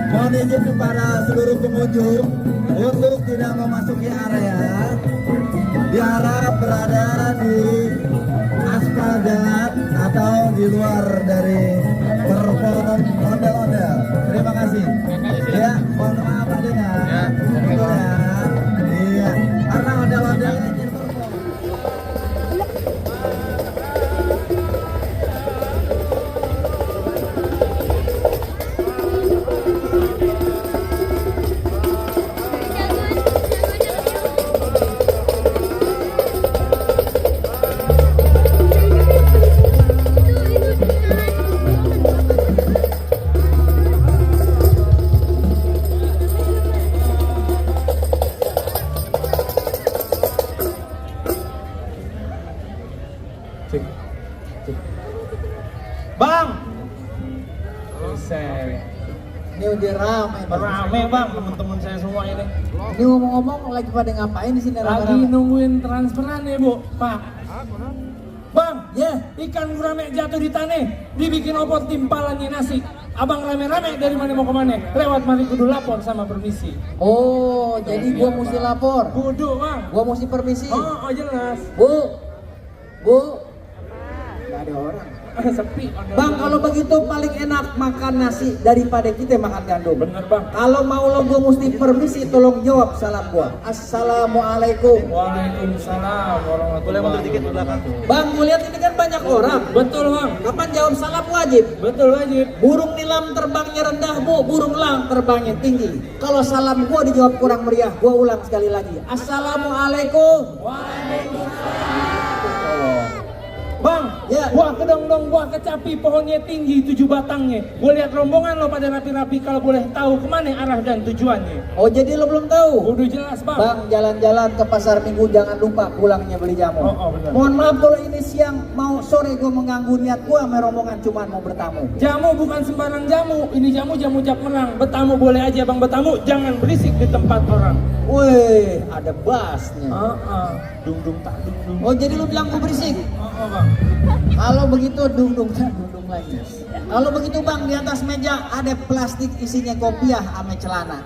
Mohon izin kepada seluruh pengunjung untuk tidak memasuki area. Diharap berada di aspal jalan atau di luar dari perform ondel-ondel. Terima kasih. Ya, mohon maaf adanya. Ya. Iya, karena ondel-ondelnya ingin perform. Bang, buset, Ini udah ramai. rame bang teman-teman saya semua ini. Ini ngomong-ngomong lagi pada ngapain di sini? Lagi nungguin transferan ya bu, Pak. Bang, Ya. ikan gurame jatuh di tanah, dibikin opor timpalannya nasi. Abang rame-rame dari mana mau ke mana? Lewat mari kudu lapor sama permisi. Oh, jadi gua mesti lapor. Kudu bang. Gua mesti permisi. Oh jelas. Bu, nggak ada orang. Sepi. Bang, kalau begitu paling enak makan nasi daripada kita makan gandum. Bener bang. Kalau mau lo gua mesti permisi, tolong jawab salam gua. Assalamualaikum. Waalaikumsalam warahmatullahi wabarakatuh. Bang, gua lihat ini kan banyak orang. Betul bang. Kapan jawab salam wajib? Betul wajib. Burung nilam terbangnya rendah, bu. Burung elang terbangnya tinggi. Kalau salam gua dijawab kurang meriah, gua ulang sekali lagi. Assalamualaikum. Bang, Ya. gua kedong-dong, gua kecapi pohonnya tinggi 7 batangnya. Gua lihat rombongan lo pada rapi-rapi, kalau boleh tahu kemana arah dan tujuannya. Oh, jadi lo belum tahu? Udah jelas bang. Bang, jalan-jalan ke pasar minggu jangan lupa pulangnya beli jamu. Oh, benar. Mohon maaf kalau ini siang mau sore gue mengganggu niat gue sama rombongan cuman mau bertamu. Jamu bukan sembarang jamu, ini jamu Jak Menang. Bertamu boleh aja bang, bertamu jangan berisik di tempat orang. Wih, ada bassnya. Dung tak dung. Oh, jadi lu bilang gue berisik? Bang. Kalau begitu dung lagi. Kalau begitu bang, di atas meja ada plastik isinya kopiah sama celana.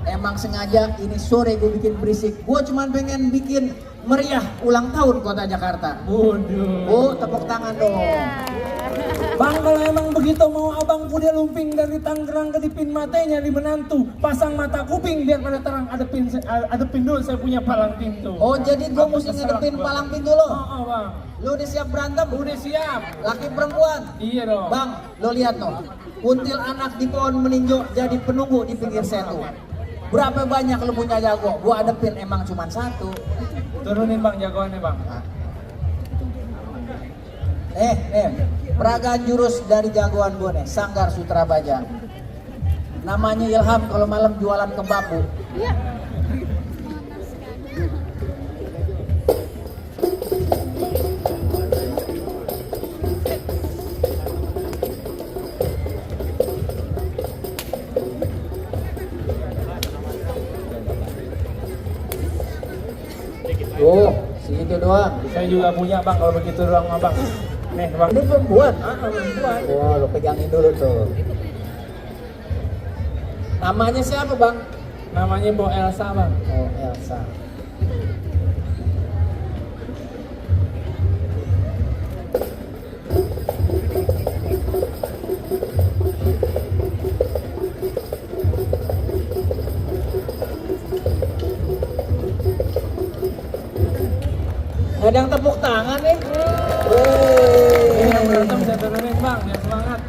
Emang sengaja ini sore gue bikin berisik. Gue cuman pengen bikin meriah ulang tahun kota Jakarta. Waduh. Oh, tepuk tangan dong. Bang, kalau emang begitu mau abang kuda lumping dari Tangerang ke dipin matanya di menantu, pasang mata kuping biar pada terang, adepin dulu saya punya palang pintu. Oh, jadi gue mesti ngedepin palang pintu lo? Bang. Lo udah siap berantem? Udah siap. Laki perempuan? Iya dong. Bang, lo lihat no, kuntil anak di pohon meninjau jadi penunggu di pinggir setu. Berapa banyak lo punya jago? Gua adepin emang cuma satu. Turunin bang jagoannya bang. Peragaan jurus dari jagoan gue nih, Sanggar Sutra Baja. Namanya Ilham, kalau malam jualan kebab, Bu. Oh, segitu doang. Saya juga punya bang, kalau begitu doang mah bang. Nih bang. Ini perempuan. Perempuan. Oh, lo pegangin dulu tuh. Namanya siapa, Bang? Namanya Mbok Elsa bang. Oh, Elsa. Ada yang tepuk tangan nih. Yang berantem bisa turunin bang, biar semangat.